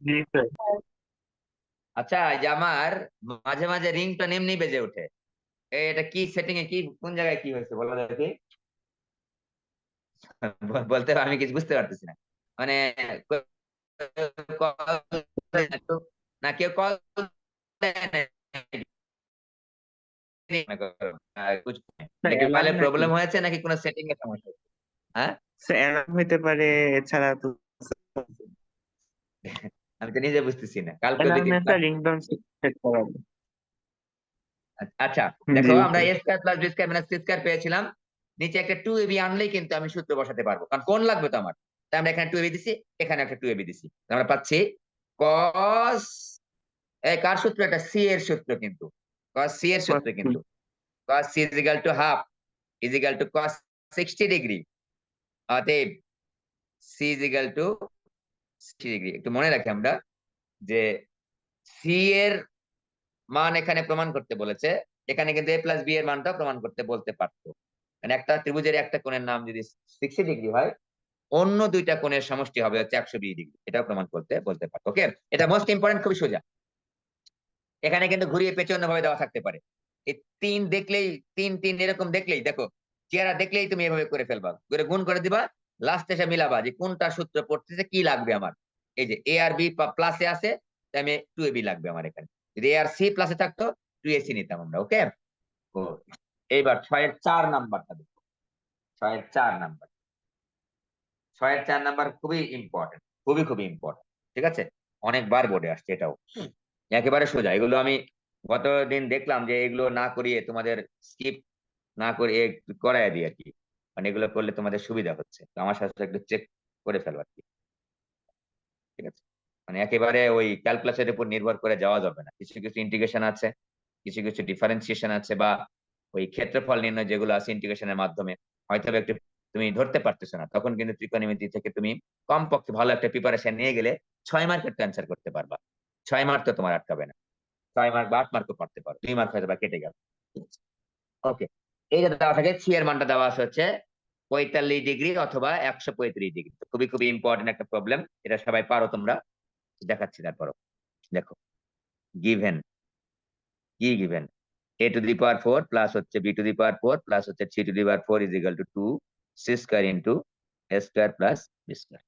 জি sir. আচ্ছা, এই যে আমার মাঝে মাঝে রিংটোন এমনি বেজে ওঠে। এটা কি সেটিং এ কি কোন জায়গায় কি হয়েছে বলো দেখি। বলতে আমি কিছু বুঝতে পারতেছি না। মানে call না কেউ কল স্যার নাকি অ্যালার্ম মোবাইলে নাকি? প্রবলেম হয়েছে নাকি কোনো সেটিং এর সমস্যা হয়েছে? হ্যাঁ, স্যার অ্যালার্ম হইতে পারে, এছাড়া তো আমি তো নিজে বুঝতেছি না। কালকে যদি অ্যালার্মে স্যার রিংটোন সেট করা হবে। আচ্ছা, জি দেখো আমরা sir. A square plus B square minus C square পেয়েছিলাম। নিচে একটা 2ab আনলেই কিন্তু আমি সূত্র বসাতে পারবো, কারণ কোণ লাগবে তো আমার। তাই আমরা এখানে 2ab দিছি, এখানে একটা 2ab দিছি। আমরা পাচ্ছি cos, এই কার সূত্র? এটা সি এর সূত্র কিন্তু, cos c এর সূত্র কষ্ট। কিন্তু cos c is equal to half is equal to cos 60 degree. অতএব c is equal to 60 degree. একটু মনে রাখি আমরা যে c এর মান এখানে প্রমাণ করতে বলেছে, এখানে কিন্তু a প্লাস b এর মানটাও প্রমাণ করতে বলতে পারতো। মানে একটা ত্রিভুজের একটা কোণের নাম যদি 60 ডিগ্রি হয়, অন্য দুইটা কোণের সমষ্টি হবে হচ্ছে 120 ডিগ্রি, এটাও প্রমাণ করতে বলতে পারতো। ওকে, এটা মোস্ট ইম্পর্টেন্ট, খুবই সোজা। এখানে কিন্তু ঘুরিয়ে পেঁচে অন্যভাবে দেওয়া থাকতে পারে। এই তিন দেখলেই, তিন তিন এরকম দেখলেই, দেখো চেহারা দেখলেই তুমি এভাবে করে ফেলবা, করে গুণ করে দিবা, লাস্টে এসে মিলাবা যে কোনটা সূত্র পড়তেছে, কি লাগবে আমার। এই যে এ আর বি প্লাসে আছে, তাই আমি 2ab লাগবে আমার এখানে। যদি এ আর সি প্লাসে থাকতো 2ac নিতাম আমরা। ওকে, ও এইবার 6-এর 4 নাম্বারটা দেখো। 6-এর 4 নাম্বার, 6-এর 4 নাম্বার খুবই ইম্পর্টেন্ট, খুবই খুবই ইম্পর্টেন্ট। ঠিক আছে, অনেকবার বোর্ডে আসছে এটাও। একেবারে সোজা, এগুলো আমি গতদিন দেখলাম যে এগুলো না করিয়ে তোমাদের স্কিপ না করে করাই দিই আর কি। মানে এগুলো করলে তোমাদের সুবিধা হচ্ছে, তো আমার সাথে একটু চেক করে ফেলো আর কি। ঠিক আছে, মানে একেবারে ওই ক্যালকুলাসের উপর নির্ভর করে যাওয়া যাবে না। কিছু কিছু ইন্টিগ্রেশন আছে, কিছু কিছু ডিফারেন্সিয়েশন আছে, বা ওই ক্ষেত্রফল নির্ণয় যেগুলো আছে ইন্টিগ্রেশনের মাধ্যমে, হয়তো একটু তুমি ধরতে পারতেছো না, তখন কিন্তু ত্রিকোণমিতি থেকে তুমি কমপক্ষে ভালো একটা প্রিপারেশন নিয়ে গেলে 6 মার্কের তো অ্যান্সার করতে পারবা। 6 মার্ক তো তোমার আটকাবে না। 6 মার্ক বা 8 মার্কও পারতে পারো, 2 মার্ক হয়তো বা কেটে গেল। ওকে, এই যে দেওয়া থাকে সি এর মানটা দেওয়া আছে হচ্ছে 45 ডিগ্রি অথবা 135 ডিগ্রি। খুবই খুবই ইম্পর্টেন্ট একটা প্রবলেম, এটা সবাই পারো তোমরা। দেখাচ্ছি তারপরও। দেখো, গিভেন, কি given, a to the power 4 plus হচ্ছে b to the power 4 plus হচ্ছে 3 to the power 4 is equal two 2 c square into a square plus b square.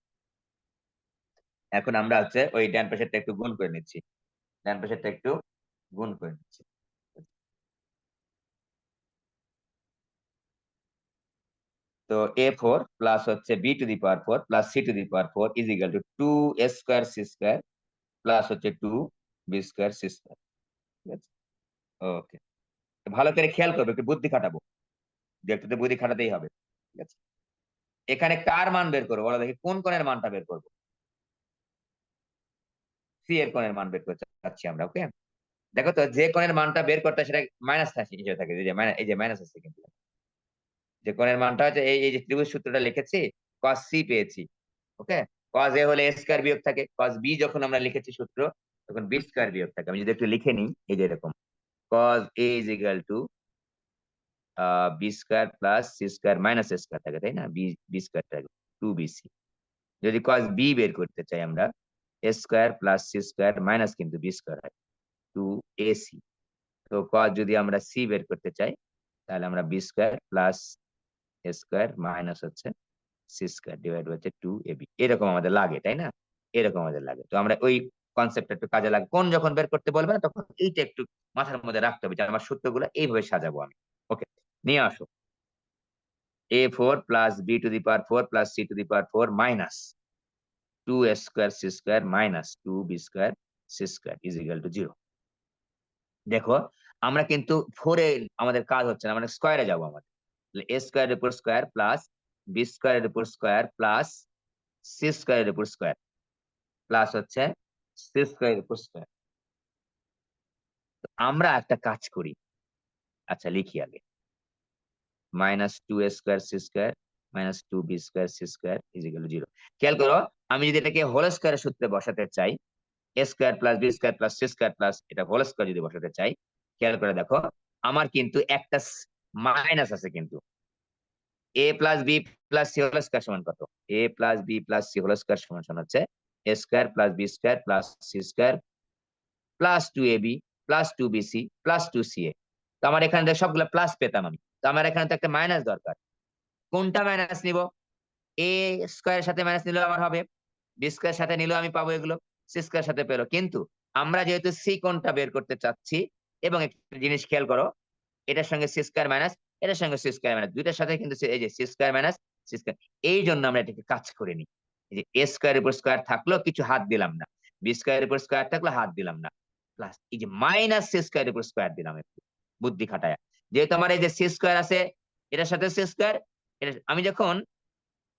এখন আমরা হচ্ছে ওই ডান পাশেরটা একটু গুণ করে নিচ্ছি, ডান পাশেরটা একটু গুণ করে নিচ্ছি। তো a4 প্লাস হচ্ছে b to the power 4 plus c to the power 4 is equal two 2 a square c square plus হচ্ছে 2 b স্কয়ার c স্কয়ার। ঠিক আছে, ওকে, ভালো করে খেয়াল করবে, একটু বুদ্ধি খাটাবো, যে একটু তো বুদ্ধি খাটাতেই হবে। ঠিক আছে, এখানে কার মান বের করবো বলো দেখি, কোন কোণের মানটা বের করবো? সি এর কোণের মান বের করতে চাচ্ছি আমরা। ওকে, দেখো তো যে কোণের মানটা বের করতে সেটা মাইনাস হিসেবে থাকে, এই যে মাইনাস আছে কিন্তু, যে কোণের মানটা হচ্ছে এই এই যে ত্রিভুজ সূত্রটা লিখেছি, cos c পেয়েছি। ওকে, cos a হলে a স্কয়ার বিয়োগ থাকে, cos b যখন আমরা লিখেছি সূত্র, তখন b স্কয়ার বিয়োগ থাকে। আমি যদি একটু লিখে নিই, এই যে এরকম, cos a is equal to B square plus C square minus A square থাকে, তাই না? বি স্কয়ার থাকে 2bc। যদি cos b বের করতে চাই আমরা, a square plus C square minus কিন্তু বি স্কয়ার হয় 2ac। তো cos যদি আমরা c বের করতে চাই, তাহলে আমরা B square plus A square minus হচ্ছে সি স্কয়ার ডিভাইড হচ্ছে 2ab, এরকম আমাদের লাগে, তাই না? এরকম আমাদের লাগে। তো আমরা ওই কনসেপ্টটা একটু কাজে লাগে, কোন যখন বের করতে বলবে না তখন এইটা একটু মাথার মধ্যে রাখতে হবে যে আমার সূত্রগুলো এইভাবে সাজাবো আমি। ওকে, নিয়ে আসো, a4 plus b to the power 4 plus c to the power 4 minus 2a square c square minus 2b square c square is equal to 0। দেখো, আমরা কিন্তু 4 এ আমাদের কাজ হচ্ছে না, মানে স্কয়ারে যাবো আমাদের। a স্কয়ারের উপর স্কয়ার প্লাস b স্কয়ারের উপর স্কয়ার প্লাস c স্কয়ারের উপর স্কয়ার প্লাস হচ্ছে c স্কয়ারের উপর স্কয়ার। আমরা একটা কাজ করি, আচ্ছা লিখি আগে, minus 2a square c square minus 2b square c square is equal to 0। খেয়াল করো, আমি যদি এটাকে হোল স্কয়ারের সূত্রে বসাতে চাই, a square plus b square plus c square plus এটা হোল স্কয়ার যদি বসাতে চাই, খেয়াল করে দেখো, আমার কিন্তু একটা মাইনাস আছে কিন্তু। a plus B plus C whole square সমান কত? a plus B plus C whole square সমান সমান হচ্ছে A square plus B square plus C square plus 2ab plus 2bc plus 2ca। তো আমার এখানে থেকে সবগুলো প্লাস পেতাম আমি, তো আমার এখানে তো একটা মাইনাস দরকার। কোনটা মাইনাস নিব? এ স্কোয়ারের সাথে মাইনাস নিলেও আমার হবে, বি স্কোয়ার সাথে নিলেও আমি পাবো এগুলো, সি স্কোয়ার সাথে পেলো। কিন্তু আমরা যেহেতু সি কোণটা বের করতে চাচ্ছি, এবং একটা জিনিস খেয়াল করো, এটার সঙ্গে সি স্কোয়ার মাইনাস, এটার সঙ্গে সি স্কোয়ার মাইনাস, দুইটার সাথে কিন্তু এই যে c square minus C square, এই জন্য আমরা এটাকে কাজ করে নিই। এই যে এ স্কোয়ার উপর স্কোয়ার থাকলো, কিছু হাত দিলাম না, বি স্কোয়ার উপর স্কোয়ার থাকলো, হাত দিলাম না, প্লাস এই যে মাইনাস সি স্কোয়ার উপর স্কোয়ার দিলাম একটু বুদ্ধি খাটায়। যেহেতু আমার এই যে সি স্কোয়ার আছে, এটার সাথে সি স্কোয়ার, এটা আমি যখন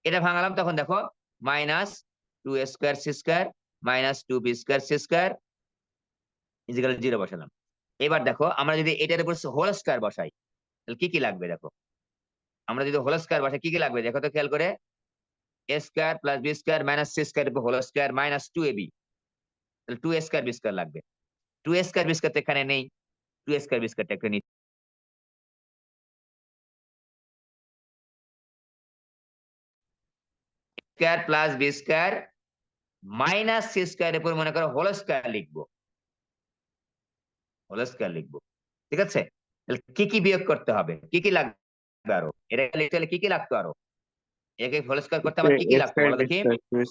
এটা ভাঙালাম তখন দেখো minus 2a square c square minus 2b square c square is equal 0 বসালাম। এবার দেখো আমরা যদি এটার উপর হোল স্কোয়ার বসাই, তাহলে কি কি লাগবে দেখো। আমরা যদি হোল স্কোয়ার বসাই কি কি লাগবে দেখো তো খেয়াল করে, A square plus B square minus C square উপর হোল স্কোয়ার মাইনাস 2ab, তাহলে 2a স্কোয়ার বি স্কোয়ার লাগবে। 2a স্কোয়ার বি স্কোয়ার তো এখানে নেই, 2a স্কোয়ার বি স্কোয়ারটা একটু নিচে, square plus B square minus C square উপর মনে করো হোল স্কোয়ার লিখবো, হোল স্কোয়ার লিখবো, ঠিক আছে। তাহলে কি কি বিয়োগ করতে হবে, কি কি লাগবে আরো, এটা লিখতে হলে কি কি লাগতো আরো, একে হোল স্কোয়ার করতে আমার কি কি এ লাগতো স্কোয়ার বলো বি দেখি। স্কোয়ার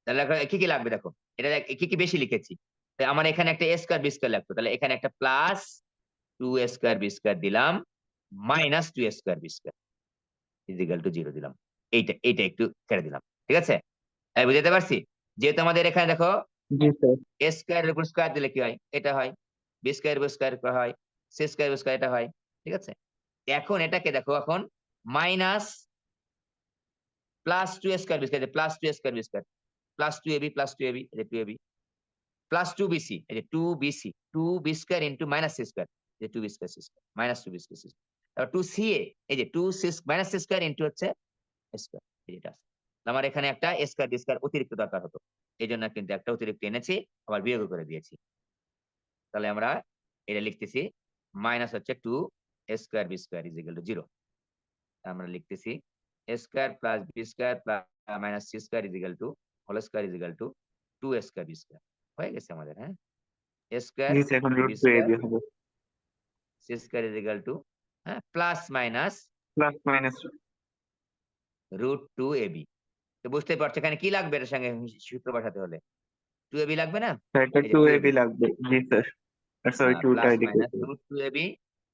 তাহলে এখন কি কি লাগবে দেখো, এটা কি কি বেশি লিখেছি, তাই আমার এখানে একটা এ স্কোয়ার বি স্কোয়ার লাগতো, তাহলে এখানে একটা plus 2a square B square দিলাম minus 2a square B square is equal to 0 দিলাম। এইটা একটু ছেড়ে দিলাম, ঠিক আছে। তাই বুঝতে পারছি, যেহেতু আমাদের এখানে দেখো জি স্যার। এ স্কোয়ার উপর স্কোয়ার দিলে কি হয়, এটা হয়, বি স্কোয়ার উপর স্কোয়ার হয়, সি স্কোয়ার উপর স্কোয়ার এটা হয়, ঠিক আছে। এখন এটাকে দেখো, এখন minus plus 2a square B square plus 2a square B square plus 2ab plus 2ab এই যে 2ab প্লাস 2bc এই যে 2bc 2b square into minus c square এই যে 2b square c square minus 2b square c square, তারপর 2ca এই যে 2c minus c square into হচ্ছে স্কয়ার, এই যেটা আছে। আমার এখানে একটা a স্কয়ার b স্কয়ার অতিরিক্ত দরকার হতো, এইজন্য কিন্তু একটা অতিরিক্ত এনেছি, আবার বিয়োগ করে দিয়েছি। তাহলে আমরা এটা লিখতেছি মাইনাস হচ্ছে 2 a square b square is equal to 0। আমরা লিখতেছি a square plus b square plus minus c square is equal to whole square is equal to 2a square b square হয়ে গেছে আমাদের। হ্যাঁ, a স্কয়ার জি স্যার, এখন b root two A square B হবে, C square is equal to, হ্যাঁ, plus minus plus minus. Root 2ab। তো বুঝতে পারছো এখানে কি লাগবে, এর সঙ্গে সূত্র বসাতে হলে 2ab লাগবে না, স্যার এটা এই যে টু এ 2ab বি লাগবে, জি স্যার। সরি, টুটা প্লাস এদিকে মাইনাস রুট 2ab,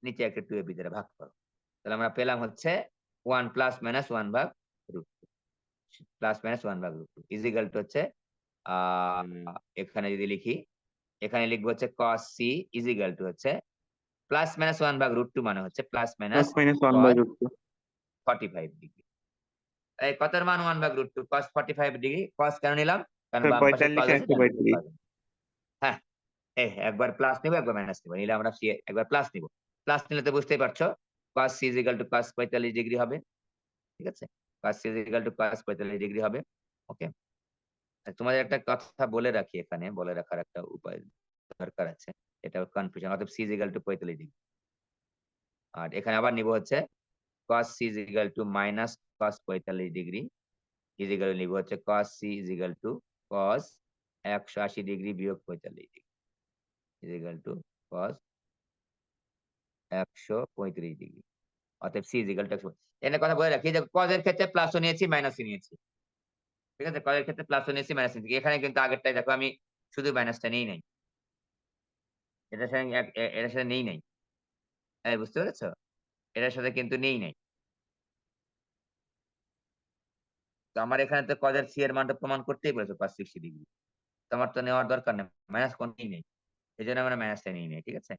নিচে একটা 2ab দ্বারা ভাগ করো, তাহলে আমরা পেলাম হচ্ছে 1 প্লাস মাইনাস 1 ভাগ রুট 2 প্লাস মাইনাস 1 ভাগ রুট 2 ইজ ইকুয়াল টু হচ্ছে এখানে যদি লিখি, এখানে লিখবো হচ্ছে cos c is equal to হচ্ছে প্লাস মাইনাস 1 ভাগ রুট 2 মানে হচ্ছে plus minus plus minus one by cos root two. 45 degree. এই কতের মান 1 ভাগ রুট 2 cos 45 ডিগ্রি, cos কেন নিলাম, কারণ স্যার বাম পাশে 45 cos আছে, একশো ডান পাশে পঁয়ত্রিশ। cos আছে। হ্যাঁ, একবার প্লাস নিব একবার মাইনাস নিব, নিলে আমরা একবার প্লাস নিব, প্লাস নিলে তো বুঝতেই পারছো cos c cos 45 ডিগ্রি হবে, ঠিক আছে। cos c cos 45 ডিগ্রি হবে, ওকে। তোমাদের একটা কথা বলে রাখি, এখানে বলে রাখার একটা উপায় দরকার আছে, এটা কনফিউশন, অর্থাৎ c 45 ডিগ্রি। আর এখানে আবার নিব হচ্ছে cos c minus cos 45 degree is equal নিব হচ্ছে cos c cos 180 ডিগ্রি বিয়োগ 45 degree is equal to cos 135 degree, অতএব c ইজিক্যাল টু 100। এখানে কথা বলে রাখি যে cos এর ক্ষেত্রে প্লাসও নিয়েছি মাইনাসও নিয়েছি, ঠিক আছে। cos এর ক্ষেত্রে প্লাসও নিয়েছি মাইনাস নিয়েছি, এখানে কিন্তু আগেরটাই দেখো আমি শুধু মাইনাসটা নেই নাই, এটার সাথে এটার সাথে নেই নাই, এই বুঝতে পেরেছো, এটার সাথে কিন্তু নেই নাই। তো আমার এখানে তো cos এর c এর মানটা প্রমাণ করতেই বলেছে cos 60 ডিগ্রি, তো আমার তো নেওয়ার দরকার নেই, মাইনাস কোন নেই নাই, এই জন্য আমরা মাইনাসটা নিই নাই, ঠিক আছে।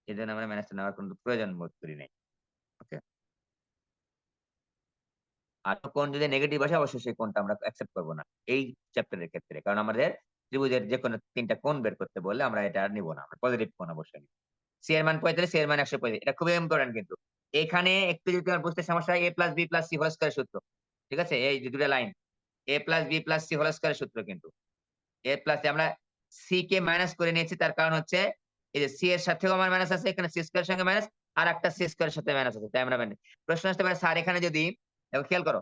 এই জন্য আমরা মাইনাসটা নেওয়ার কোনো প্রয়োজন বোধ করি নাই, ওকে। আর কোন যদি নেগেটিভ আসে অবশ্যই সেই কোণটা আমরা অ্যাকসেপ্ট করবো না এই চ্যাপ্টারের ক্ষেত্রে, কারণ আমাদের ত্রিভুজের যে কোনো তিনটা কোণ বের করতে বললে আমরা এটা আর নিব না, আমরা পজিটিভ কোণ অবশ্যই নিব। সি এর মান 45, সি এর মান 135, এটা খুবই ইম্পর্টেন্ট কিন্তু এখানে একটু যদি তোমার বুঝতে সমস্যা হয়, a plus B plus C whole square সূত্র, ঠিক আছে। এই যে দুটো line a plus B plus C whole square সূত্র, কিন্তু a প্লাস আমরা সি কে মাইনাস করে নিয়েছি, তার কারণ হচ্ছে এই যে সি এর সাথেও আমার মাইনাস আছে, এখানে সি স্কয়ার সঙ্গে মাইনাস, আর একটা সি স্কয়ারের সাথে মাইনাস আছে, তাই আমরা প্রশ্ন আসতে পারে স্যার এখানে যদি, দেখো খেয়াল করো,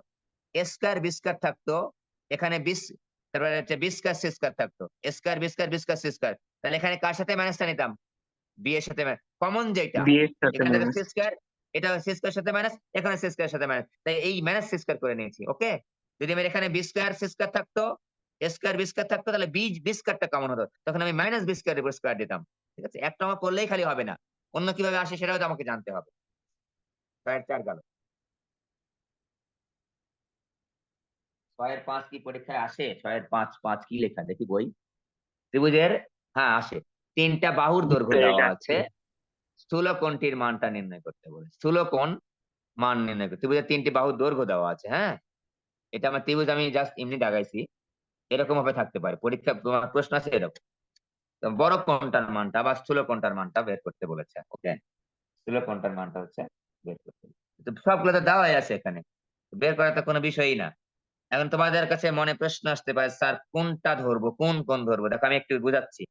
এ স্কয়ার বি স্কয়ার থাকতো, এখানে তারপরে হচ্ছে বি স্কয়ার সি স্কয়ার থাকতো, square b square b square c square. তাহলে এখানে কার সাথে মাইনাসটা নিতাম? বি এর সাথে কমন যেটা, বি এর সাথে এখান থেকে মাইনাস। সি স্কয়ার, এটা সি স্কয়ার সাথে মাইনাস, এখানে সি স্কয়ার সাথে মাইনাস, তাই এই মাইনাস সি স্কয়ার করে নিয়েছি। ওকে, যদি আমার এখানে বি স্কয়ার সি স্কয়ার থাকতো, স্কয়ার বি স্কয়ার থাকতো, তাহলে বি স্কয়ারটা কমন হতো, তখন আমি মাইনাস বি স্কয়ার উপর স্কয়ার দিতাম। ঠিক আছে, একটা আমার করলেই খালি হবে না, অন্য কিভাবে আসে সেটাও তো আমাকে জানতে হবে। 6-4 গেল। 6-5 কি পরীক্ষায় আসে? 6-5 5 কি লেখা দেখি বই? ত্রিভুজের, হ্যাঁ আসে। 3টা বাহুর দৈর্ঘ্য দেওয়া আছে, স্থূল কোণটির মানটা নির্ণয় করতে বলে। স্থূল কোণ মান নির্ণয় করতে, ত্রিভুজের 3টি বাহুর দৈর্ঘ্য দেওয়া আছে। হ্যাঁ, এটা আমার ত্রিভুজ আমি জাস্ট এমনি দাগাইছি, এরকম ভাবে থাকতে পারে পরীক্ষা, তোমার প্রশ্ন আছে এরকম। তো বড় কোণটার মানটা বা স্থূল কোণটার মানটা বের করতে বলেছে। ওকে, স্থূল কোণটার মানটা হচ্ছে বের করতে বলেছে। তো সবগুলো তো দেওয়াই আছে এখানে, বের করা তো কোনো বিষয়ই না। এখন তোমাদের কাছে মনে প্রশ্ন আসতে পারে, স্যার কোনটা ধরবো, কোন কোণ ধরবো? দেখো আমি একটু বুঝাচ্ছি।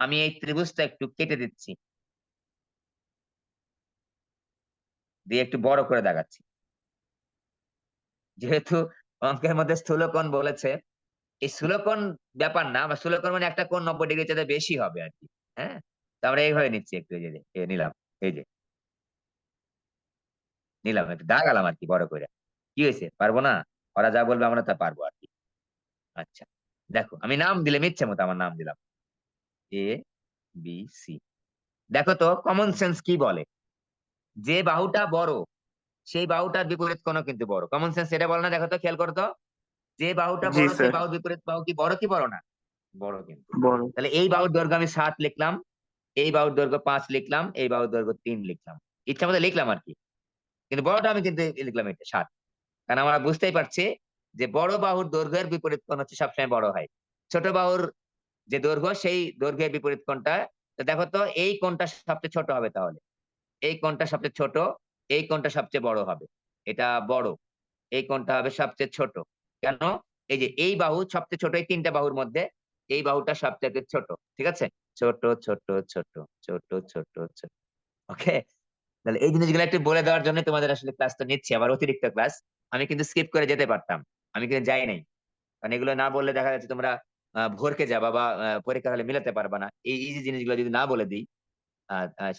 আমি এই ত্রিভুজটা একটু কেটে দিচ্ছি, দিয়ে একটু বড় করে দেখাচ্ছি। যেহেতু অঙ্কের মধ্যে স্থূলকোণ বলেছে, এই স্থূলকোণ ব্যাপার না, বা স্থূলকোণ মানে একটা কোণ 90 ডিগ্রি চাইতে বেশি হবে আর কি। হ্যাঁ, তো আমরা এইভাবে নিচ্ছি একটু, এই যে নিলাম, এই যে নিলাম, একটু দাগালাম আর কি বড় করে। কি হয়েছে, পারবো না? ওরা যা বলবে আমরা তা পারবো আর কি। আচ্ছা, দেখো আমি নাম দিলাম, ইচ্ছে মতো আমার নাম দিলাম এ বি সি। দেখো তো কমন সেন্স কি বলে, যে বাহুটা বড় সেই বাহুটার বিপরীত কোণ কিন্তু বড়। কমন সেন্স এটা বলে না? দেখো তো, খেয়াল করো তো, যে বাহুটা জি বড় সেই স্যার, বাহুর বিপরীত বাহু কি বড় না? বড় কিন্তু। বড়। তাহলে এই বাহুর দৈর্ঘ্য আমি 7 লিখলাম, এই বাহুর দৈর্ঘ্য 5 লিখলাম, এই বাহুর দৈর্ঘ্য 3 লিখলাম, ইচ্ছা মতো লিখলাম আর কি। কিন্তু বড়টা আমি কিন্তু লিখলাম এটা 7, কারণ আমরা বুঝতেই পারছি যে বড় বাহুর দৈর্ঘ্যের বিপরীত কোণ হচ্ছে সবসময় বড় হয়। ছোট বাহুর যে দৈর্ঘ্য সেই দৈর্ঘ্যের বিপরীত কোণটা, তো দেখো তো এই কোণটা সবচেয়ে ছোট হবে, তাহলে এই কোণটা সবচেয়ে ছোট, এই কোণটা সবচেয়ে বড় হবে, এটা বড়, এই কোণটা হবে সবচেয়ে ছোট। কেন? এই যে এই বাহু সবচেয়ে ছোট, এই 3টা বাহুর মধ্যে এই বাহুটা সবচেয়ে ছোট। ঠিক আছে, ছোট ছোট ছোট ছোট ছোট ছোট। ওকে, তাহলে এই জিনিসগুলো একটু বলে দেওয়ার জন্য তোমাদের আসলে ক্লাসটা নিচ্ছি, আবার অতিরিক্ত ক্লাস। আমি কিন্তু স্কিপ করে যেতে পারতাম, আমি কিন্তু যাই নাই, কারণ এগুলো না বললে দেখা যাচ্ছে তোমরা ভরকে যাবা বা পরীক্ষা হলে মিলাতে পারবা না। এই ইজি জিনিসগুলো যদি না বলে দিই,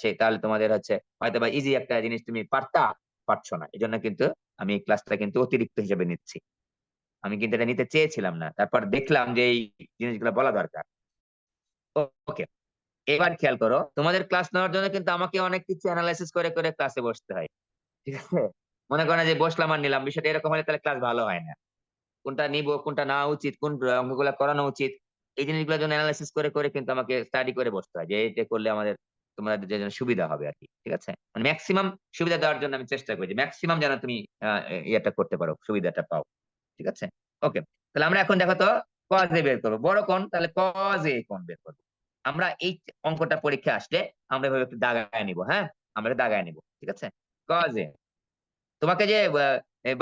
সেই তাহলে তোমাদের হচ্ছে হয়তো বা ইজি একটা জিনিস তুমি পারছো না। এই জন্য কিন্তু আমি এই ক্লাসটা কিন্তু অতিরিক্ত হিসেবে নিচ্ছি। আমি কিন্তু এটা নিতে চেয়েছিলাম না, তারপর দেখলাম যে এই জিনিসগুলো বলা দরকার। ওকে, এবার খেয়াল করো, তোমাদের ক্লাস নেওয়ার জন্য কিন্তু আমাকে অনেক কিছু অ্যানালাইসিস করে করে ক্লাসে বসতে হয়। ঠিক আছে, মনে করো না যে বসলাম আর নিলাম, বিষয়টা এরকম হলে তাহলে ক্লাস ভালো হয় না। কোনটা নিব, কোনটা না উচিত, কোন অঙ্কগুলো করানো উচিত, এই জিনিসগুলোর জন্য অ্যানালাইসিস করে করে কিন্তু আমাকে স্টাডি করে বসতে হয়, যে এটা করলে আমাদের তোমাদের যে জন্য সুবিধা হবে আর কি। ঠিক আছে, মানে ম্যাক্সিমাম সুবিধা দেওয়ার জন্য আমি চেষ্টা করি, যে ম্যাক্সিমাম যেন তুমি ইয়েটা করতে পারো, সুবিধাটা পাও। ঠিক আছে, ওকে, তাহলে আমরা এখন দেখো তো কজ এ বের করবো, বড় কোণ, তাহলে কজ এ কোণ বের করবো। আমরা এই অঙ্কটা পরীক্ষা আসলে আমরা এভাবে একটু দাগায় নিব। হ্যাঁ, আমরা দাগায় নিব। ঠিক আছে, কজ এ, তোমাকে যে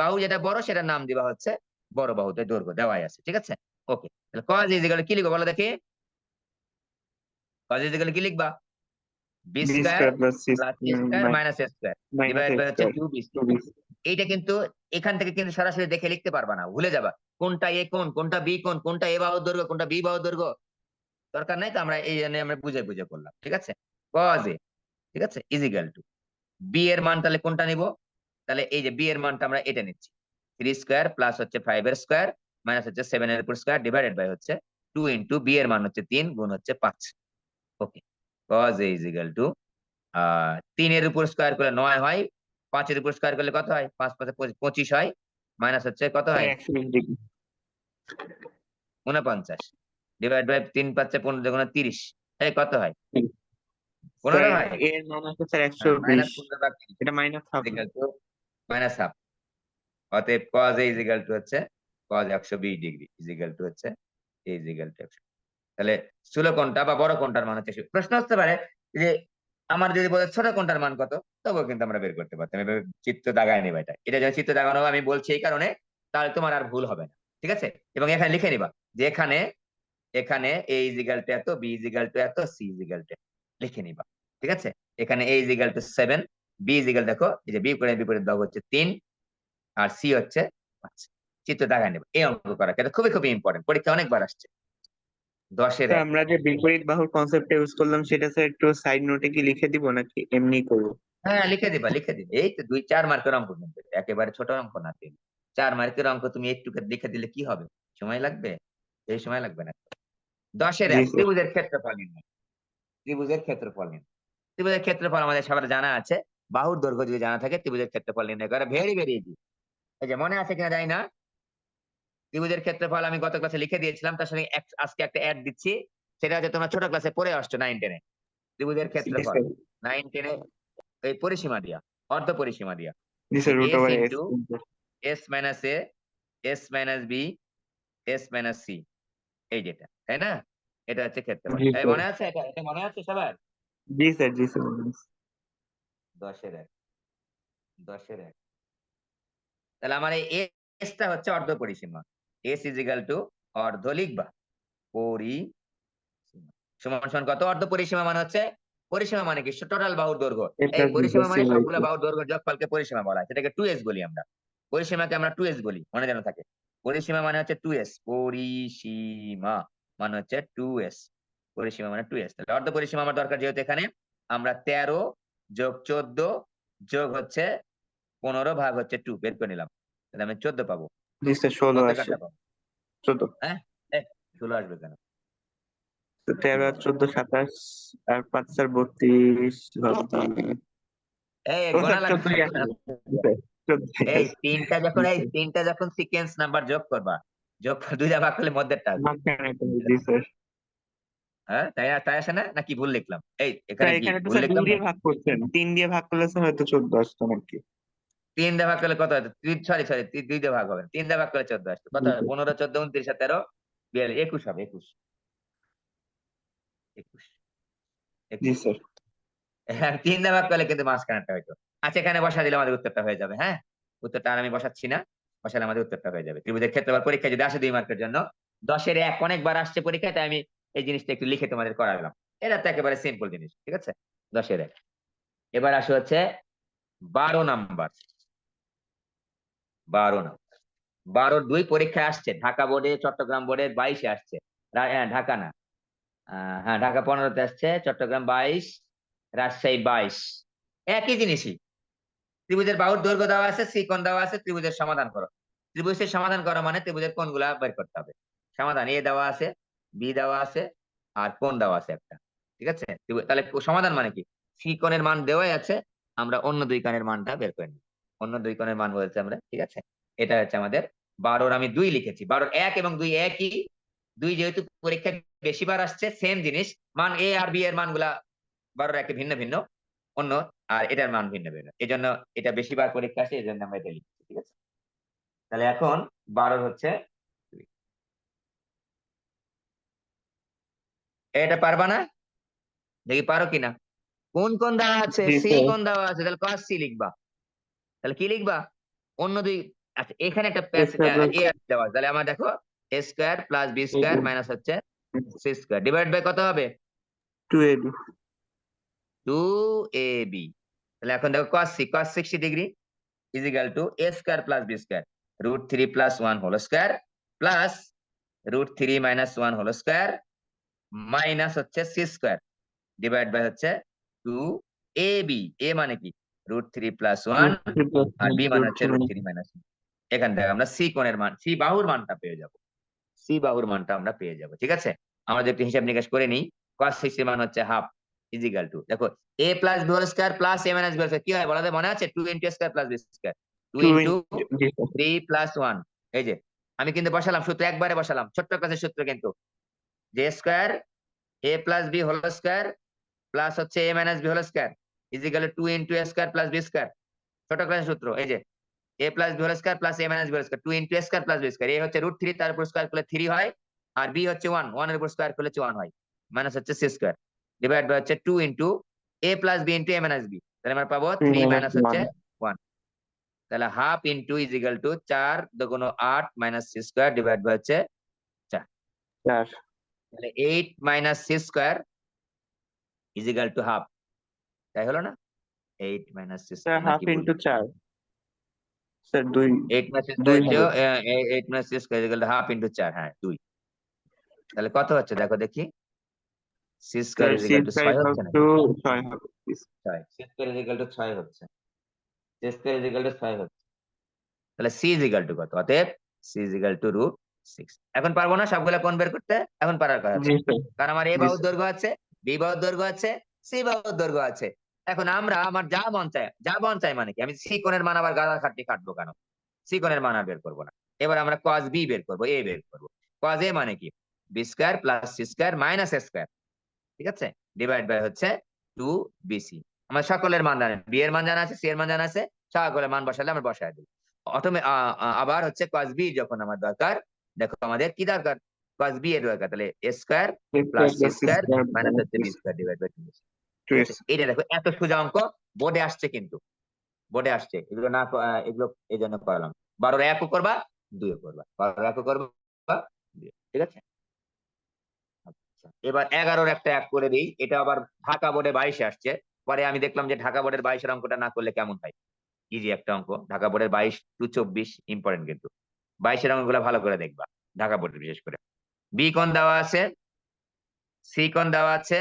বাহু যেটা বড় সেটার নাম দিবা হচ্ছে বড় বাহুতে দৈর্ঘ্য দেওয়াই আছে। ঠিক আছে, ওকে, তাহলে কজ ইজিক্যাল কি লিখবো বলো দেখি? কজ ইজিক্যাল কি লিখবা? B b square square plus c plus C square minus A square minus divide a by হচ্ছে স্কয়ার 2b। Two b. এইটা কিন্তু এখান থেকে কিন্তু সরাসরি দেখে লিখতে পারবা না, ভুলে যাবা কোনটা এ কোণ, কোনটা বি কোণ, কোনটা এ বাহুর দৈর্ঘ্য, কোনটা বি বাহুর দৈর্ঘ্য, দরকার নাই। তো আমরা এই জন্য আমরা বুঝে বুঝে করলাম। ঠিক আছে, কজ এ, ঠিক আছে, ইজিক্যাল টু বি এর মান, তাহলে কোনটা নিব? তাহলে এই যে বি এর মানটা আমরা এটা নিচ্ছি, 3 স্কয়ার প্লাস হচ্ছে 5 এর স্কয়ার মাইনাস হচ্ছে 7 এর উপর স্কয়ার ডিভাইডেড বাই হচ্ছে 2 ইনটু বি এর মান হচ্ছে 3 গুণ হচ্ছে 5। ওকে, cos a is equal to 3 এর উপর স্কয়ার করলে 9 হয়, 5 এর উপর স্কয়ার করলে কত হয়? 5 5 25 হয়, মাইনাস হচ্ছে কত স্যার হয়? 120 ডিগ্রি। 49 ডিভাইড বাই 3 5 15 গুণ 30, এই কত হয়? স্যার 15 হয়। এর মান আছে স্যার হ্যাঁ, 120, মাইনাস 15 ভাগ 30 এটা minus half. Equal to minus half. অতএব cos a is equal to হচ্ছে cos 120 degree is equal to হচ্ছে a is equal to 100। তাহলে স্থূল কোণটা বা বড় কোণটার মান হচ্ছে প্রশ্ন আসতে পারে যে আমার যদি বলে ছোট কোণটার মান কত, তবুও কিন্তু আমরা বের করতে পারতাম। এভাবে চিত্র দাগায় নিবা, এটা যখন চিত্র দাগানো হবে আমি বলছি এই কারণে, তাহলে তোমার আর ভুল হবে না। ঠিক আছে, এবং এখানে লিখে নিবা যে এখানে এখানে a is equal to এত, b is equal to এত, c is equal to এত, লিখে নিবা। ঠিক আছে, এখানে a is equal to 7, b is equal, দেখো এই যে b করে বিপরীত দাও হচ্ছে 3, আর c হচ্ছে 5। চিত্র দেখায় নেবে। এই অঙ্ক করা এটা খুবই খুবই ইম্পর্টেন্ট, পরীক্ষা অনেকবার আসছে। 10-এর স্যার 1। আমরা যে বিপরীত বাহুর কনসেপ্ট ইউজ করলাম সেটা স্যার একটু সাইড নোটে কি লিখে দিব নাকি এমনি করবো? হ্যাঁ, লিখে দিবা লিখে দিবে। এই তো 2-4 মার্কের অঙ্ক কিন্তু এটা, একেবারে ছোট অঙ্ক না। 4 মার্কের অঙ্ক তুমি একটু লিখে দিলে কি হবে? সময় লাগবে? এই সময় লাগবে না। 10-এর জি 1 স্যার। ত্রিভুজের ক্ষেত্রফল নির্ণয়। ত্রিভুজের ক্ষেত্রফল নির্ণয়। ত্রিভুজের ক্ষেত্রফল আমাদের সবার জানা আছে। বাহুর দৈর্ঘ্য যদি জানা থাকে ত্রিভুজের ক্ষেত্রফল নির্ণয় করা ভেরি ভেরি ইজি। এই যে মনে আছে কিনা জানি না, ত্রিভুজের ক্ষেত্রফল আমি গত ক্লাসে লিখে দিয়েছিলাম, তার সঙ্গে আজকে একটা অ্যাড দিচ্ছি। সেটা হচ্ছে তোমরা ছোট ক্লাসে পড়ে আসছো 9-10 এ। ত্রিভুজের জি ক্ষেত্রফল স্যার। 9-10 এ এই পরিসীমা দিয়া, অর্ধ পরিসীমা দিয়া, জি যে sir, root S over S. Into S minus A, S minus B, S minus C, এই যেটা, তাই না? এটা হচ্ছে ক্ষেত্রফল। জি এই স্যার। মনে আছে? এটা এটা মনে আছে সবার? জি স্যার, জি স্যার। 10-এর 1, 10-এর 1। তাহলে আমার এই এসটা হচ্ছে অর্ধ পরিসীমা। এস ইজ ইকাল টু অর্ধ লিখবা পরিসীমা সমান সমান কত? অর্ধ পরিসীমা মানে হচ্ছে, পরিসীমা মানে কি? টোটাল বাহুর দৈর্ঘ্য। এ এই প্লাস বি পরিসীমা প্লাস সি মানে বাই সবগুলা টু। বাহুর দৈর্ঘ্য যোগফলকে পরিসীমা বলা হয়, সেটাকে 2s বলি আমরা। পরিসীমাকে আমরা 2s বলি, মনে যেন থাকে। পরিসীমা মানে হচ্ছে 2s, পরিসীমা মানে হচ্ছে 2s, পরিসীমা মানে 2s। তাহলে অর্ধ পরিসীমা আমার দরকার, যেহেতু এখানে আমরা 13 যোগ 14 যোগ হচ্ছে 15 ভাগ হচ্ছে 2 বের করে নিলাম, তাহলে আমি 14 পাবো। জি স্যার, 16 মধ্যে আসে। কাটটা পাবো। 14। হ্যাঁ, 16 আসবে কেন? 13 আর 14 27 আর 5 স্যার 32। এই ও গোনা স্যার, লাগবে 14ই না। আসে। জি স্যার, 14ই এই আসে। তিনটা যখন, এই তিনটা যখন সিকোয়েন্স নাম্বার যোগ করবা, যোগ করে দুইটা ভাগ করলে মধ্যেরটা আসবে। মাঝখানে একটা, জি স্যার। হ্যাঁ, তাই তাই আসে না? নাকি ভুল লিখলাম? এই এখানে স্যার কি এখানে তো ভুল স্যার 2 লিখলাম দিয়ে নাকি? ভাগ করছেন, 3 দিয়ে ভাগ করলে স্যার হয়তো 14 আসতো নাকি? 3 দিয়ে ভাগ করলে কত হয়? সরি সরি, 2 দিয়ে ভাগ হবে না। 3 দিয়ে ভাগ করলে 14 আসতো। কত জি হবে? স্যার। 15, 14, 29 আর 13, 42, 21 হবে। 21, 21, জি 21। স্যার। হ্যাঁ, 3 দিয়ে ভাগ করলে কিন্তু মাঝখানেরটা হইতো। আচ্ছা, এখানে বসা দিলে আমাদের উত্তরটা হয়ে যাবে। হ্যাঁ, উত্তরটা আর আমি বসাচ্ছি না। বসালে আমাদের উত্তরটা হয়ে যাবে। ত্রিভুজের ক্ষেত্রফল পরীক্ষায় যদি আসে 2 মার্কের জন্য, 10-এর 1 অনেকবার আসছে পরীক্ষায়, তাই আমি এই জিনিসটা একটু লিখে তোমাদের করালাম। এটা তো একেবারে সিম্পল জিনিস। ঠিক আছে? 10-এর 1। এবার আসে হচ্ছে 12 নাম্বার। 12 নাম্বার। 12-র 2 পরীক্ষায় আসছে। ঢাকা বোর্ডে, চট্টগ্রাম বোর্ডে 22 এ আসছে। হ্যাঁ, ঢাকা না। হ্যাঁ, ঢাকা 15 তে আসছে, চট্টগ্রাম 22, রাজশাহী 22। একই জিনিসই। ত্রিভুজের বাহুর দৈর্ঘ্য দেওয়া আছে, সি কোণ দেওয়া আছে, ত্রিভুজের সমাধান করো। ত্রিভুজের সমাধান করা মানে ত্রিভুজের কোণগুলা বের করতে হবে। সমাধান এ দেওয়া আছে, বি দেওয়া আছে, আর কোণ দেওয়া আছে একটা। ঠিক আছে? তাহলে সমাধান মানে কি? সি কোণের মান দেওয়াই আছে, আমরা অন্য দুই কোণের মানটা বের করে নিই। অন্য দুই কোণের মান বলছে আমরা। ঠিক আছে? এটা হচ্ছে আমাদের 12-র আমি 2 লিখেছি। 12-র 1 এবং 2 একই। 2 যেহেতু পরীক্ষায় বেশিবার আসছে, সেম জিনিস। মান এ আর বি এর মানগুলা 12-র 1 ভিন্ন ভিন্ন, অন্য, আর এটার মান ভিন্ন ভিন্ন। এজন্য এটা বেশিবার পরীক্ষা আসে, এজন্য আমরা এটা লিখছি। ঠিক আছে? তাহলে এখন 12 হচ্ছে 2। এটা পারবা না? দেখি পারো কিনা। কোন কোন দেওয়া আছে? জি সি স্যার। কোন দেওয়া আছে, তাহলে cos সি লিখবা। তাহলে কি লিখবা? অন্য দুই, আচ্ছা এখানে একটা এ স্কয়ার প্লাস এ দেওয়া আছে। তাহলে আমার দেখো a square plus b a square b minus হচ্ছে সি স্কয়ার ডিভাইড বাই কত হবে? 2ab। 2ab। তাহলে এখন দেখো cos c, cos 60 degree is equal to a square plus b square, root 3 plus 1 whole square plus root 3 minus 1 whole square minus হচ্ছে c square divide by হচ্ছে 2ab। a মানে কি? root 3 plus 1, root 3 plus আর b মানে হচ্ছে 3 root 3 minus 1। এখান থেকে আমরা c কোণের মান, c বাহুর মানটা পেয়ে যাব। c বাহুর মানটা আমরা পেয়ে যাব। ঠিক আছে? আমরা যদি একটু হিসাব নিকাশ করে নিই, cos 60 মান হচ্ছে হাফ is equal to, দেখো a plus b whole square plus a minus b whole square কি হয় বলা যায়? মনে আছে? 2 into a square plus b square, 2 2 into G sir. 3 plus 1। এই যে আমি কিন্তু বসালাম সূত্র, একবারে বসালাম, ছোট্ট ক্লাসের সূত্র কিন্তু, যে square a plus b whole square plus হচ্ছে a minus b whole square is equal to 2 into a square plus b square। ছোট ক্লাসের সূত্র এই যে a plus b whole square plus a minus b whole square, 2 into a square plus b square। a হচ্ছে √3, তার উপর square করলে 3 হয়, আর b হচ্ছে 1, 1 এর উপর স্কয়ার করলে 1 হয়, মাইনাস হচ্ছে c স্কয়ার ডিভাইড বাই হচ্ছে 2 into a plus b into a minus b। তাহলে আমরা পাবো 3 3 মাইনাস মাইনাস হচ্ছে 1। 1। তাহলে half into is equal to 4 দুগুণ 8 minus C square divide by হচ্ছে 4। 4 তাহলে 8 minus C square is equal to half. তাই হলো না? 8 minus c sir, square, half নাকি ভুল? Into 4। Sir 2 8 minus c 2 square হবে। 8 minus C square equal to half into 4, হ্যাঁ 2। তাহলে কত হচ্ছে দেখো দেখি, c square sir is C equal to square 6 equal হচ্ছে না? টু 6 হবে। 6, c square is equal to 6 হচ্ছে, c square is equal to 6 হচ্ছে। তাহলে সি ইজ ইকুয়াল টু কত? অতএব সি ইজ ইকুয়াল টু √6। এখন পারবো না সবগুলা কোণ বের করতে? এখন পারার কথা তো। জি স্যার। কারণ আমার এ জি বাহুর স্যার। দৈর্ঘ্য আছে, বি বাহুর দৈর্ঘ্য আছে, সি বাহুর দৈর্ঘ্য আছে। এখন আমার যা মন চায়, যা মন চায় মানে কি, আমি সি কোণের মান আবার গাদা খাটনি কাটবো কেন? সি কোণের মান আর বের করবো না। এবার আমরা cos b বের করবো, এ বের করবো। cos a মানে কি? B square plus C square minus এ স্কয়ার, ঠিক আছে? ডিভাইড বাই হচ্ছে 2bc। আমার সকলের মান জানেন, বি এর মান জানা আছে, সি এর মান জানা আছে, সকলের মান বসালে আমরা বসায় দিই। আবার হচ্ছে cos b যখন আমার দরকার, দেখো আমাদের কি দরকার? cos b এর দরকার, তাহলে a square A plus square C plus C square square minus minus হচ্ছে B square divide by 2bc। ঠিক আছে, 2s। এটা দেখো এত সোজা অঙ্ক বোর্ডে আসছে, কিন্তু বোর্ডে আসছে, এগুলো না এগুলো এই জন্য করালাম। 12 1ও করবা, 2 করবা, 12 1ও করবা, 2, ঠিক আছে? আচ্ছা, এবার 11-র একটা এক করে দিই, এটা আবার ঢাকা বোর্ডে 22 আসছে। পরে আমি দেখলাম যে ঢাকা বোর্ডের 22-এর অঙ্কটা না করলে কেমন হয়। ইজি একটা অঙ্ক, ঢাকা বোর্ডের 22 টু 24 ইম্পর্টেন্ট, কিন্তু 22-এর অঙ্কগুলো ভালো করে দেখবা, ঢাকা বোর্ডের বিশেষ করে। বি কোণ দেওয়া আছে, সি কোণ দেওয়া আছে,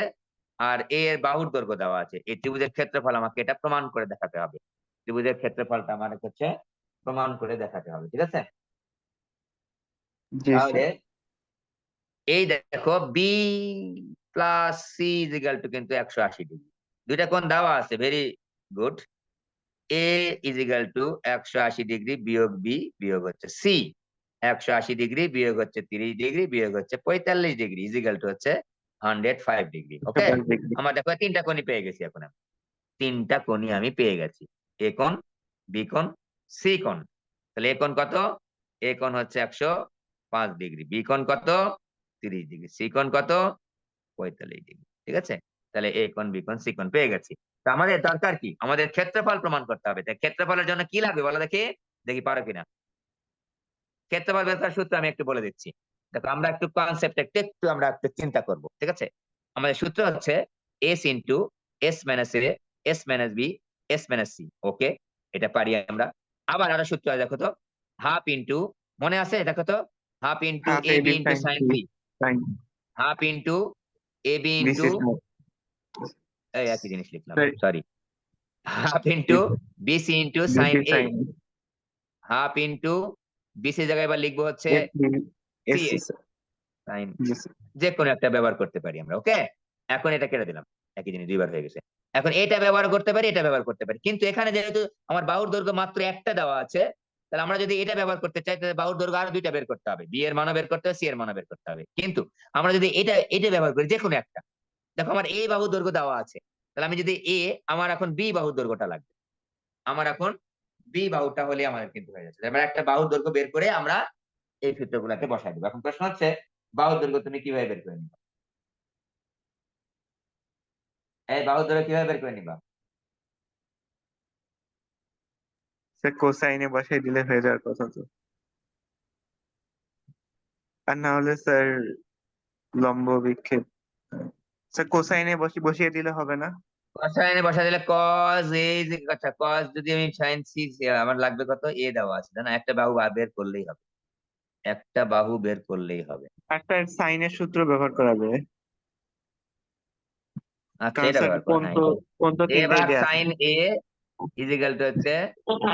আর এ এর বাহুর দৈর্ঘ্য দেওয়া আছে। এই ত্রিভুজের ক্ষেত্রফল আমাকে এটা প্রমাণ করে দেখাতে হবে। ত্রিভুজের ক্ষেত্রফলটা আমার হচ্ছে প্রমাণ করে দেখাতে হবে, ঠিক আছে? জি তাহলে স্যার। এই দেখো B plus C is equal to কিন্তু 180 ডিগ্রি। দুইটা কোণ দেওয়া আছে, very good. A is equal to 180 degree বিয়োগ বি বিয়োগ হচ্ছে সি। 180 ডিগ্রি বিয়োগ হচ্ছে 30 ডিগ্রি বিয়োগ হচ্ছে 45 ডিগ্রি ইজ ইকুয়াল টু হচ্ছে 105 ডিগ্রি। ওকে, 27 ডিগ্রি। আমার দেখো তিনটা কোণই পেয়ে গেছি এখন আমি। তিনটা কোণই আমি পেয়ে গেছি, এ কোণ, বি কোণ, সি কোণ। তাহলে এ কোণ কত? এ কোণ হচ্ছে 105 ডিগ্রি, বি কোণ কত? 30 ডিগ্রি, সি কোণ কত? 45 ডিগ্রি, ঠিক আছে? তাহলে এ কোণ, বি কোণ, সি কোণ পেয়ে গেছি। তো আমাদের দরকার কি? আমাদের ক্ষেত্রফল প্রমাণ করতে হবে। তাই ক্ষেত্রফলের জন্য কি লাগবে বলো দেখি, দেখি পারো কিনা। ক্ষেত্রফল বের করার সূত্র আমি একটু বলে দিচ্ছি। দেখো আমরা একটু কনসেপ্ট একটু আমরা একটু চিন্তা করব, ঠিক আছে? আমাদের সূত্র হচ্ছে s into s minus a, s minus b, s minus c। ওকে, এটা পারি আমরা। আবার আরো সূত্র আছে, দেখো তো, হাফ ইনটু, মনে আছে? দেখো তো, half into half a b AB into sine sin C b, sine half into a b into, BC sine. এই একই জিনিস লিখলাম, sir sorry. Half into bc into sin BC a, sine half into bc জায়গায় এবার লিখবো হচ্ছে S ca AC sir. sin, জি sir. যে কোনো একটা ব্যবহার করতে পারি আমরা। ওকে, এখন এটা কেটে দিলাম, একই জিনিস দুইবার হয়ে গেছে। এখন এটা ব্যবহার করতে পারি, এটা ব্যবহার করতে পারি, কিন্তু এখানে যেহেতু আমার বাহুর দৈর্ঘ্য মাত্র একটা দেওয়া আছে, তাহলে আমরা যদি এটা ব্যবহার করতে চাই, তাহলে বাহুর দৈর্ঘ্য আরো দুইটা বের করতে হবে, বি এর মানও বের করতে হবে, সি এর মানও বের করতে হবে। কিন্তু আমরা যদি এটা ব্যবহার করি, যে কোনো একটা, দেখো আমার এ বাহুর দৈর্ঘ্য দেওয়া আছে, তাহলে আমি যদি আমার এখন বি বাহুর দৈর্ঘ্যটা লাগবে, আমার এখন বি বাহুটা হলে আমাদের কিন্তু হয়ে যাচ্ছে। এবার একটা বাহুর দৈর্ঘ্য বের করে আমরা এই সূত্রগুলোকে বসাই দেবো। এখন প্রশ্ন হচ্ছে, বাহুর দৈর্ঘ্য তুমি কিভাবে বের করে নিবে? এই বাহুর দৈর্ঘ্য কিভাবে বের করে নিবা? স্যার কোসাইনে বসাই দিলে হয়ে যাওয়ার কথা তো। আর না হলে স্যার লম্ব বিক্ষেপ। স্যার কোসাইনে বসিয়ে দিলে হবে না? কোসাইনে বসা দিলে cos a, আচ্ছা cos যদি আমি sin c, আমার লাগবে কত? a দেওয়া আছে, না একটা বাহু বের করলেই হবে, একটা বাহু বের করলেই হবে। আর স্যার সাইনের সূত্র ব্যবহার করা যায়। আচ্ছা, কারণ এটা স্যার ব্যবহার করো, কোণ হ্যাঁ তো এটা। কোণ তো a তিনটাই ভাগ দেয়া আছে। sin a ইজিক্যাল টু হচ্ছে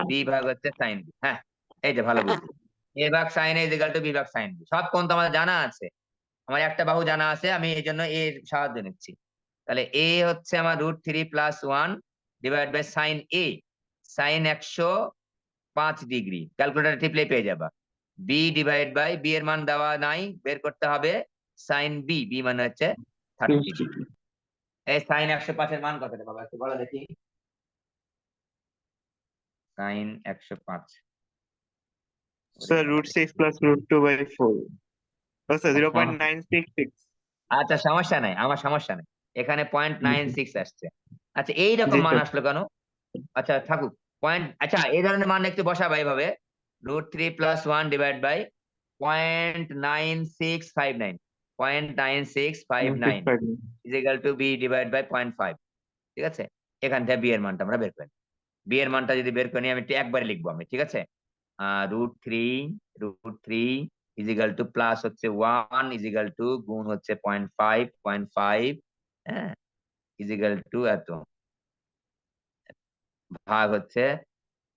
b ভাগ হচ্ছে sin b। হ্যাঁ, এই যে ভালো বুদ্ধি। a ভাগ sin a is equal to b ভাগ sin b, সব কোণ তো আমাদের জানা আছে। আমার একটা বাহু জানা আছে, আমি এই জন্য এর সাহায্য নিচ্ছি। তাহলে এ হচ্ছে আমার √3 plus 1 divide by sine A, sine 105 degree, calculator টিপলেই পেয়ে যাবা। বি ডিভাইড বাই, বি এর মান দেওয়া নাই, বের করতে হবে সাইন বি, বি মানে হচ্ছে 30 ডিগ্রি। এই সাইন 105 এর মান কত রে বাবা, একটু বলো দেখি। সাইন 105, ওরে স্যার বাবা রে। √6 প্লাস √2/4। আচ্ছা 0.966। আচ্ছা সমস্যা নাই, আমার সমস্যা নাই, এখানে 0.96 আসছে। আচ্ছা জি এইরকম মান স্যার। আসলো কেন? আচ্ছা থাকুক, পয়েন্ট, আচ্ছা এই ধরনের মান একটু বসাবা এইভাবে, √3 plus 1 divide by 0.9659, 0.9659 is equal to B divide by 0.5, ঠিক আছে? এখান থেকে বি এর মানটা আমরা বের করি। বি এর মানটা যদি বের করি, আমি একবারে লিখবো আমি, ঠিক আছে? √3 ইজ ইকাল টু প্লাস হচ্ছে 1 ইজ ইকাল টু গুণ হচ্ছে 0.5 হ্যাঁ ইজ ইকাল টু এত ভাগ হচ্ছে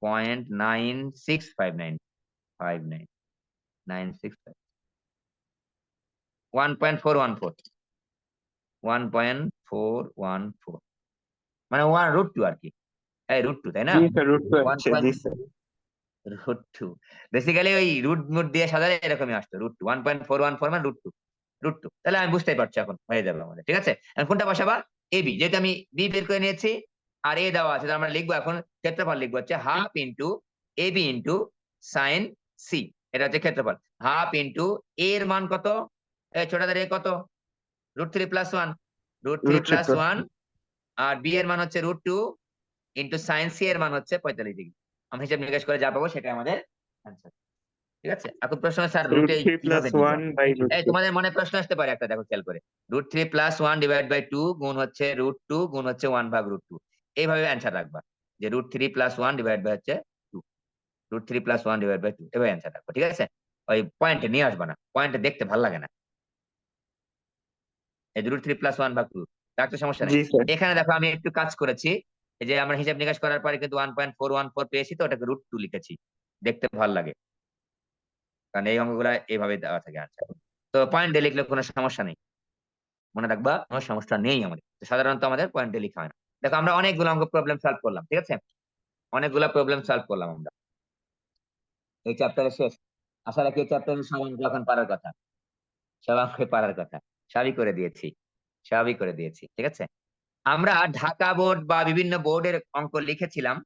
0.965959965 1.414 মানে 1√2 আর কি √2 তাই না জি স্যার, রুট টু ওয়ান আসছে, জি পয়েন্ট স্যার। √2 বেসিক্যালি ওই রুট মুট দিয়ে সাজালে এরকমই আসতো √2 1.414 মানে √2 তাহলে আমি বুঝতেই পারছি এখন হয়ে যাবে আমাদের ঠিক আছে এখন কোনটা বসাবা এবি যেহেতু আমি বি বের করে নিয়েছি আর এ দেওয়া আছে তাহলে আমরা লিখবো এখন ক্ষেত্রফল লিখবো হচ্ছে half into AB into sine C এটা হচ্ছে ক্ষেত্রফল হাফ ইন্টু এর মান কত ছোটদের এ কত √3 plus 1 √3 root three plus plus. 1 আর বি এর মান হচ্ছে √2 ইন্টু সাইন সি এর মান হচ্ছে 45 ডিগ্রি আমরা হিসাব নিকাশ করে যা পাবো সেটা আমাদের অ্যান্সার ঠিক আছে এখন প্রশ্ন স্যার রুট রুটে থ্রি প্লাস কিভাবে নিব ওয়ান বাই রুট এই টু। তোমাদের মনে প্রশ্ন আসতে পারে একটা দেখো খেয়াল করে √3 প্লাস 1 ডিভাইড বাই 2 গুণ হচ্ছে √2 গুণ হচ্ছে 1 ভাগ √2 এইভাবে অ্যান্সার রাখবা যে √3 প্লাস 1 ডিভাইড বাই হচ্ছে 2 √3 প্লাস 1 ডিভাইড বাই 2 এভাবে অ্যান্সার রাখবা ঠিক আছে ওই পয়েন্টে নিয়ে আসবা না পয়েন্টে দেখতে ভালো লাগে না এই √3 প্লাস 1 ভাগ 2 তার তো সমস্যা নেই জি স্যার। এখানে দেখো আমি একটু কাজ করেছি এই যে আমরা হিসাব নিকাশ করার পরে কিন্তু 1.414 পেয়েছি তো ওটাকে √2 লিখেছি দেখতে ভালো লাগে কারণ এই অঙ্কগুলা এইভাবে দেওয়া থাকে আনসার তো পয়েন্টে লিখলে কোনো সমস্যা নেই মনে রাখবা কোনো সমস্যা নেই আমাদের তো সাধারণত আমাদের পয়েন্টে লিখা হয় না দেখো আমরা অনেকগুলো অঙ্ক প্রবলেম সলভ করলাম ঠিক আছে অনেকগুলো প্রবলেম সলভ করলাম আমরা এই চ্যাপ্টারে শেষ আশা রাখি এই চ্যাপ্টারে সব অঙ্ক এখন পারার কথা সব অঙ্ক পারার কথা সবই করে দিয়েছি সবই করে দিয়েছি ঠিক আছে আমরা ঢাকা বোর্ড বা বিভিন্ন বোর্ডের অঙ্ক লিখেছিলাম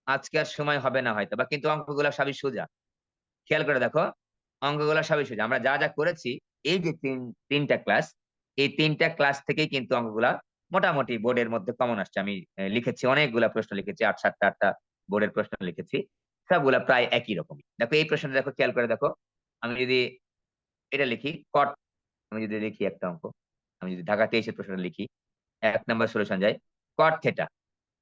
আজকে আর সময় হবে না হয়তো বা কিন্তু অঙ্কগুলো সবই সোজা খেয়াল করে দেখো অঙ্কগুলো সবই সোজা আমরা যা যা করেছি এই যে তিনটা ক্লাস এই তিনটা ক্লাস থেকেই কিন্তু অঙ্কগুলা মোটামুটি বোর্ডের মধ্যে কমন আসছে আমি লিখেছি অনেকগুলা প্রশ্ন লিখেছি 8-7টা বোর্ডের প্রশ্ন লিখেছি সবগুলা প্রায় একই রকমই দেখো এই প্রশ্নটা দেখো খেয়াল করে দেখো আমি যদি এটা লিখি কট আমি যদি লিখি একটা অঙ্ক আমি যদি ঢাকা 23-এর প্রশ্নটা লিখি 1 নম্বর সলিউশন যায় কট থেটা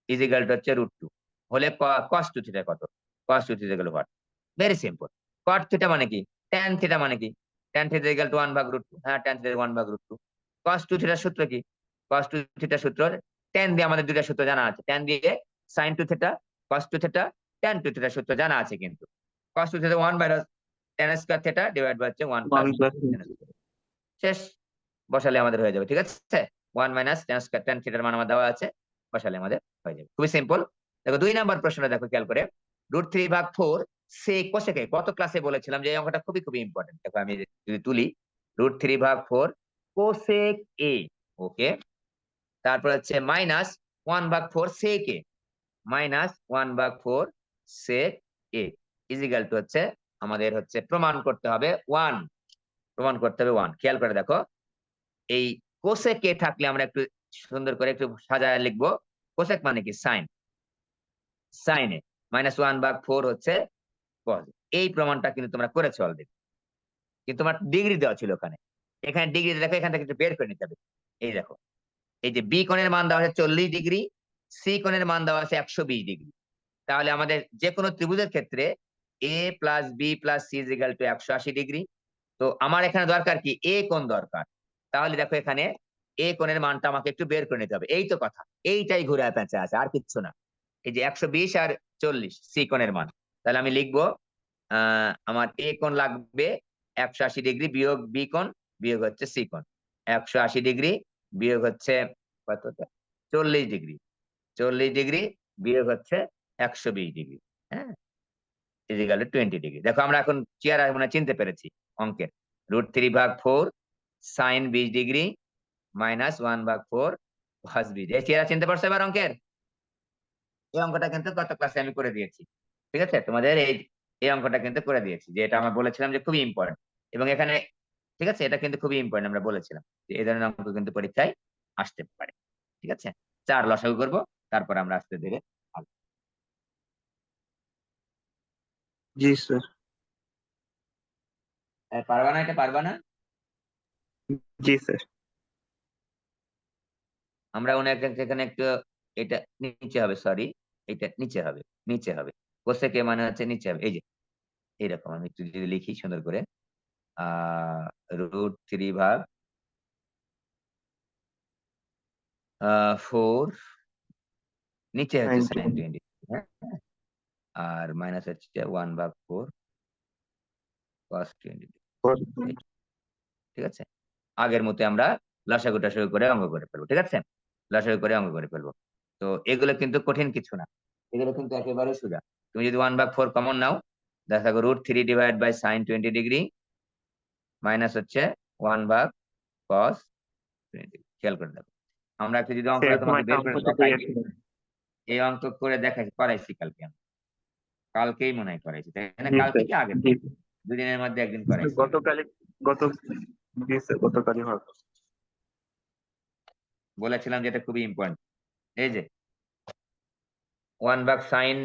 ইজ ইকাল টু হচ্ছে √2 হলে কস টু থিটা কত কস টু থিটা গেল what very simple caught theta মানে কি ট্যান থিটা মানে কি ট্যান থিটা ইকুয়াল টু 1 ভাগ √2 হ্যাঁ ট্যান থিটা 1 ভাগ √2 কস টু থিটার সূত্র কি কস টু থিটার সূত্র ট্যান দিয়ে আমাদের দুইটা সূত্র জানা আছে ট্যান দিয়ে sine two theta cos two theta tan two থিটার সূত্র জানা আছে কিন্তু cos two theta 1 minus tan square theta divide by হচ্ছে 1 ওয়ান প্লাস প্লাস। শেষ বসালে আমাদের হয়ে যাবে ঠিক আছে 1 মাইনাস ট্যান থিটার মান আমার দেওয়া আছে বসালে আমাদের হয়ে যাবে খুবই সিম্পল দেখো 2 নম্বর প্রশ্নটা দেখো খেয়াল করে √3 ভাগ 4 সে কোসেকে কত ক্লাসে বলেছিলাম যে এই অঙ্কটা খুবই খুবই ইম্পর্টেন্ট দেখো আমি যদি তুলি √3 ভাগ 4 কোসেক এ ওকে তারপর হচ্ছে মাইনাস 1 ভাগ 4 সেক এ মাইনাস 1 ভাগ 4 সেক এ ইজিক্যাল টু হচ্ছে আমাদের হচ্ছে প্রমাণ করতে হবে 1 প্রমাণ করতে হবে 1 খেয়াল করে দেখো এই কোসেক এ থাকলে আমরা একটু সুন্দর করে একটু সাজায় লিখবো কোসেক মানে কি সাইন সাইনে -1 ভাগ 4 হচ্ছে cos এই প্রমাণটা কিন্তু তোমরা করেছো অলরেডি কিন্তু তোমার ডিগ্রি দেওয়া ছিল ওখানে এখানে ডিগ্রি দেখো এখান থেকে একটু বের করে নিতে হবে এই দেখো এই যে বি কোণের মান দেওয়া আছে 40 ডিগ্রি সি কোণের মান দেওয়া আছে 120 ডিগ্রি তাহলে আমাদের যে কোনো ত্রিভুজের ক্ষেত্রে A plus B plus C is equal to 180 degree তো আমার এখানে দরকার কি এ কোণ দরকার তাহলে দেখো এখানে এ কোণের মানটা আমাকে একটু বের করে নিতে হবে এই তো কথা এইটাই ঘুরে পেঁচে আছে আর কিচ্ছু না এই যে 120 আর 40 সি কোণের মান তাহলে আমি লিখবো আমার এ কোণ লাগবে 180 ডিগ্রি বিয়োগ বি কোণ বিয়োগ হচ্ছে সি কোণ 180 ডিগ্রি বিয়োগ হচ্ছে কতটা 40 ডিগ্রি 40 ডিগ্রি বিয়োগ হচ্ছে 120 ডিগ্রি হ্যাঁ ইজিক্যাল টু 20 ডিগ্রি দেখো আমরা এখন চেয়ার মানে চিনতে পেরেছি অঙ্কের √3 ভাগ 4 সাইন 20 ডিগ্রি মাইনাস 1 ভাগ 4 cos 20 এই চেয়ারা চিনতে পারছো এবার অঙ্কের এই অঙ্কটা কিন্তু গত ক্লাসে আমি করে দিয়েছি ঠিক আছে তোমাদের এই এই অঙ্কটা কিন্তু করে দিয়েছি যে এটা আমরা বলেছিলাম যে খুবই ইম্পর্টেন্ট এবং এখানে ঠিক আছে এটা কিন্তু খুবই ইম্পর্টেন্ট আমরা বলেছিলাম যে এই ধরনের অঙ্ক কিন্তু পরীক্ষায় আসতে পারে ঠিক আছে 4 লসাগু করবো তারপর আমরা আস্তে ধীরে আগাবো। জি স্যার। পারবা না এটা পারবা না জি স্যার। আমরা অনেক এখানে একটু এটা নিচে হবে সরি এটা নিচে হবে নিচে হবে কোসেকে মানে হচ্ছে নিচে হবে এই যে এইরকম আমি একটু যদি লিখি সুন্দর করে √3 ভাগ 4 নিচে হচ্ছে sin 20, হ্যাঁ? আর মাইনাস হচ্ছে 1 ভাগ 4 cos 20, ঠিক আছে? আগের মতো আমরা লসাগু টসাগু করে অঙ্ক করে ফেলবো, ঠিক আছে? লসাগু করে অঙ্ক করে ফেলবো। তো এগুলো কিন্তু কঠিন কিছু না, এগুলো কিন্তু একেবারে সোজা। তুমি যদি 1 ভাগ 4 কমন নাও, দেখা গো √3 divide by sin 20 degree minus হচ্ছে 1 ভাগ cos 20। খেয়াল করে দেখো, আমরা একটু যদি অঙ্কটা সেরকম তোমাকে একটা বের অঙ্ক করে তো দেখাই দিই। দিয়েছিলেন। এই অঙ্ক করে দেখাইছি, করাইছি কালকে আমি। কালকেই মনে হয় করাইছি, তাই না? জি কালকে স্যার, কি আগের জি দিন? 2 দিনের মধ্যে একদিন করাইছি আমি। গতকালই, গত জি স্যার গতকালই হবে। বলেছিলাম যে এটা খুবই ইম্পর্টেন্ট। এই যে 1 ভাগ sin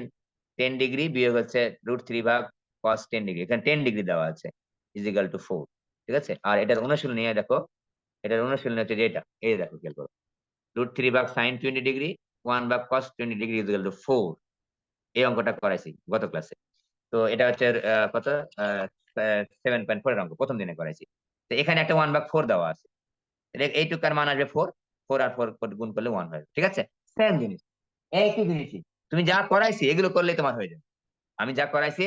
10 ডিগ্রি বিয়োগ হচ্ছে √3 ভাগ cos 10 ডিগ্রি। এখানে 10 ডিগ্রি দেওয়া আছে ইজিক্যাল টু 4, ঠিক আছে? আর এটার অনুশীলনী দেখো, এটার অনুশীলনী হচ্ছে যে এটা, এই দেখো খেয়াল করো, √3 ভাগ sin 20 ডিগ্রি 1 ভাগ cos 20 ডিগ্রি ইজিক্যাল টু 4। এই অঙ্কটা করাইছি গত ক্লাসে। তো এটা হচ্ছে কত 7.4 এর অঙ্ক, প্রথম দিনে করাইছি। তো এখানে একটা 1 ভাগ 4 দেওয়া আছে, এইটুকার মান আসবে 4, 4 আর 4 গুণ করলে 1 হয়, ঠিক আছে? সেম জিনিস, একই জিনিসই। তুমি যা করাইছি এগুলো করলেই তোমার হয়ে যাবে। আমি যা করাইছি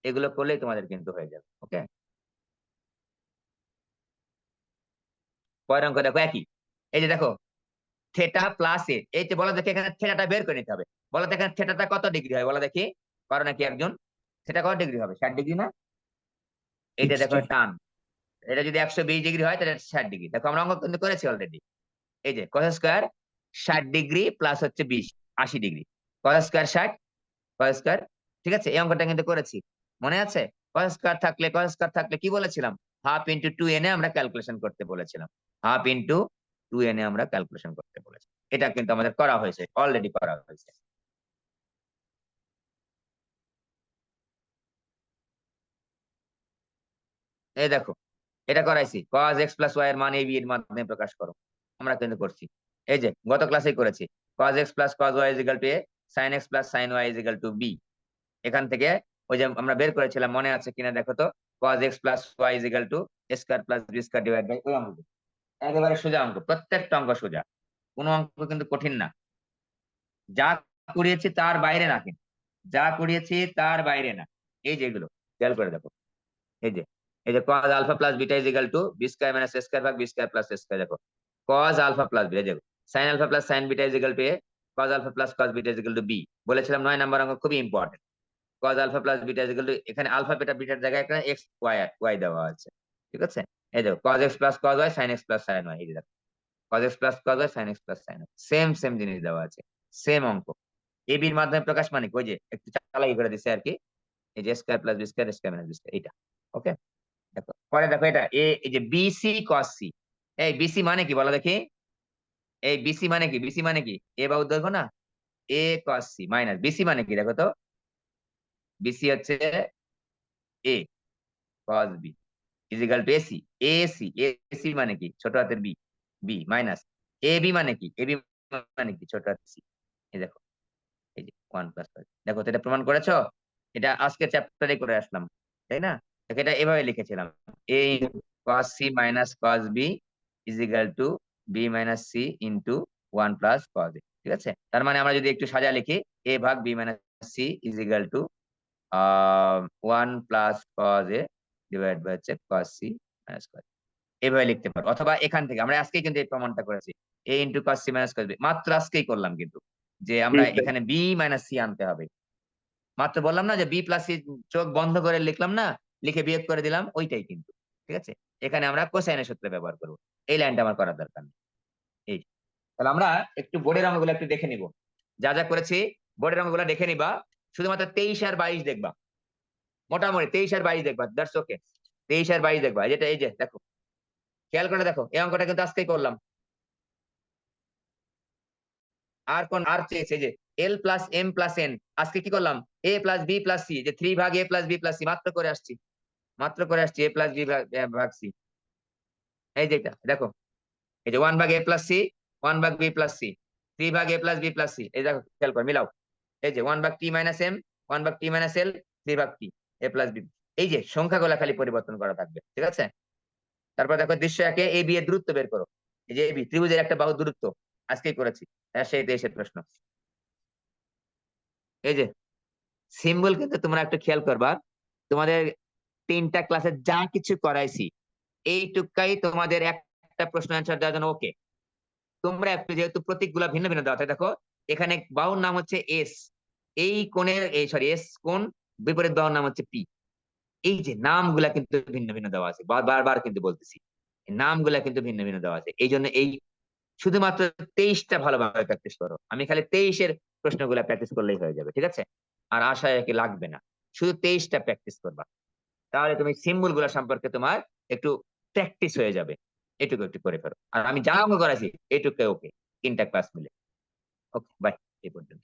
এগুলো করলেই তোমাদের কিন্তু হয়ে যাবে, ওকে? পরের অঙ্ক দেখো একই। এই যে দেখো থেটা প্লাস এ, এই যে বলো দেখি এখানে থেটাটা বের করে নিতে হবে। বলো তো এখানে থেটাটা কত ডিগ্রি হয় বলো দেখি, পারো নাকি একজন? সেটা কত ডিগ্রি হবে? 60 ডিগ্রি না? এটা দেখো 60। টান, এটা যদি 120 ডিগ্রি হয় তাহলে 60 ডিগ্রি। দেখো আমরা অঙ্ক কিন্তু করেছি অলরেডি। এই যে cos স্কয়ার 60 ডিগ্রি প্লাস হচ্ছে 20, 80 degree. cos square 60, cos square, ঠিক আছে? এই অঙ্কটা কিন্তু করেছি, মনে আছে? cos স্কয়ার থাকলে কি বলেছিলাম? হাফ ইন্টু 2 এনে আমরা ক্যালকুলেশন করতে বলেছিলাম, হাফ ইন্টু 2 এনে আমরা ক্যালকুলেশন করতে বলেছি। এটা কিন্তু আমাদের করা হয়েছে, অলরেডি করা হয়েছে। এই দেখো এটা করাইছি, cos x প্লাস y এর মান a b এর মাধ্যমে প্রকাশ করো। আমরা কিন্তু করছি, এই যে গত ক্লাসেই করেছি, cos x plus cos y is equal to a, sin x plus sin y is equal two b। এখান থেকে ওই যে আমরা বের করেছিলাম, মনে আছে কিনা দেখো তো, cos x plus y is equal to a square plus b square divide by ওই অঙ্ক। একেবারে সোজা অঙ্ক, প্রত্যেকটা অঙ্ক সোজা, কোনো অঙ্ক কিন্তু কঠিন না। যা করিয়েছি তার বাইরে না, কিন্তু যা করিয়েছি তার বাইরে না। এই যে এগুলো খেয়াল করে দেখো, এই যে cos alpha plus beta is equal to B square minus A square ভাগ B square plus A square. দেখো cos আলফা প্লাস বিটা, দেখো sin alpha plus sin beta is equal to A, cos alpha plus cos beta is equal to B. বলেছিলাম 9 number অঙ্ক খুবই important. cos alpha plus beta is equal to, এখানে alpha beta বিটার জায়গায় এখানে x y দেওয়া আছে, ঠিক আছে? এই দেখো cos x plus cos y sin x plus sin y, এই যে দেখো cos x plus cos y sin x plus sin y, same same জিনিস দেওয়া আছে, সেম অঙ্ক। ab এর মাধ্যমে প্রকাশ মানে কি? ওই যে একটু চালাকি করে দিছে আর কি, এই যে square plus B square square minus B square, এটা ওকে। দেখো পরে দেখো এটা এ, এই যে বিসি cos c, এই বিসি মানে কি বলো দেখি? এই বিসি মানে কি? বিসি মানে কি? এ বাহুর দৈর্ঘ্য না, এ cos c মাইনাস বিসি মানে কি দেখো তো, বিসি হচ্ছে এ cos b is equal to AC, AC AC মানে কি? ছোট হাতের বি, বি মাইনাস এবি মানে কি? এবি মানে কি? ছোট হাতের সি। এই দেখো এই যে 1 প্লাস, দেখো তো এটা প্রমাণ করেছো? এটা আজকে চ্যাপ্টারে করে আসলাম, তাই না? দেখো এটা এভাবে লিখেছিলাম, A cos c minus cos b is equal to B minus C into 1 plus cos a, ঠিক আছে? তার মানে আমরা যদি একটু সাজা লিখি, a ভাগ B minus C is equal to 1 plus cos a divide by হচ্ছে cos c minus cos a। এভাবে লিখতে পারো, অথবা এখান থেকে আমরা আজকেই কিন্তু এই প্রমাণটা করেছি, a into cos c minus cos b, মাত্র আজকেই করলাম কিন্তু, যে জি আমরা স্যার। এখানে b মাইনাস c আনতে হবে। মাত্র বললাম না যে বি প্লাস সি, চোখ বন্ধ করে লিখলাম না, লিখে বিয়োগ করে দিলাম, ওইটাই কিন্তু, ঠিক আছে? এখানে আমরা কোসাইনের সূত্র ব্যবহার করব, এই লাইনটা আমার করার দরকার নেই। এই যে। তাহলে আমরা একটু বোর্ডের অঙ্কগুলো একটু দেখে নিব, যা যা করেছি বোর্ডের অঙ্কগুলো দেখে নিবা, শুধুমাত্র 23 আর 22 দেখবা, মোটামুটি 23 আর 22 দেখবা, দ্যাটস ওকে। 23 আর 22 দেখবা, যেটা এই যে দেখো, খেয়াল করে দেখো এই অঙ্কটা কিন্তু আজকেই করলাম। আর কোন আর চেয়েছে যে এল প্লাস এম প্লাস এন, আজকে কি করলাম? এ প্লাস বি প্লাস সি, যে 3 ভাগ এ প্লাস বি প্লাস সি, মাত্র করে আসছি, মাত্র করে আসছি, এ প্লাস বি ভাগ সি। এই যেটা দেখো, এই যে 1 ভাগ এ প্লাস সি, 1 ভাগ বি প্লাস সি, 3 ভাগ এ প্লাস বি প্লাস সি, এই দেখো খেয়াল করে মিলাও, এই যে 1 ভাগ টি মাইনাস এম, 1 ভাগ টি মাইনাস এল, 3 ভাগ টি, এ প্লাস বি। এই যে সংখ্যাগুলা খালি পরিবর্তন করা থাকবে, ঠিক আছে? তারপর দেখো দৃশ্য একে এ বি এর দূরত্ব বের করো। এই যে এবি ত্রিভুজের একটা বাহুর দূরত্ব আজকেই করেছি, সেই 23 প্রশ্ন। এই যে সিম্বল কিন্তু তোমরা একটু খেয়াল করবা, তোমাদের 3টা ক্লাসে যা কিছু করাইছি এইটুকাই তোমাদের একটা প্রশ্ন অ্যান্সার দেওয়ার জন্য ওকে। তোমরা একটু যেহেতু প্রতীকগুলা ভিন্ন ভিন্ন দেওয়া থাকে, দেখো এখানে বাহুর নাম হচ্ছে এস, এই কোণের এই সরি এস কোণ, বিপরীত বাহুর নাম হচ্ছে পি। এই যে নামগুলা কিন্তু ভিন্ন ভিন্ন দেওয়া আছে, বারবার কিন্তু বলতেছি এই নামগুলা কিন্তু ভিন্ন ভিন্ন দেওয়া আছে। এই জন্য এই শুধুমাত্র 23টা ভালোভাবে প্র্যাকটিস করো। আমি খালি 23-এর প্রশ্নগুলা প্র্যাকটিস করলেই হয়ে যাবে, ঠিক আছে? আর আশায় কি লাগবে না, শুধু 23টা প্র্যাকটিস করবা, তাহলে তুমি সিম্বল গুলা সম্পর্কে তোমার একটু প্র্যাকটিস হয়ে যাবে। এটুকু একটু করে ফেলো। আর আমি যা অঙ্ক করাইছি এটুকু ওকে, 3টা ক্লাস মিলে। ওকে, বাই, এই পর্যন্ত।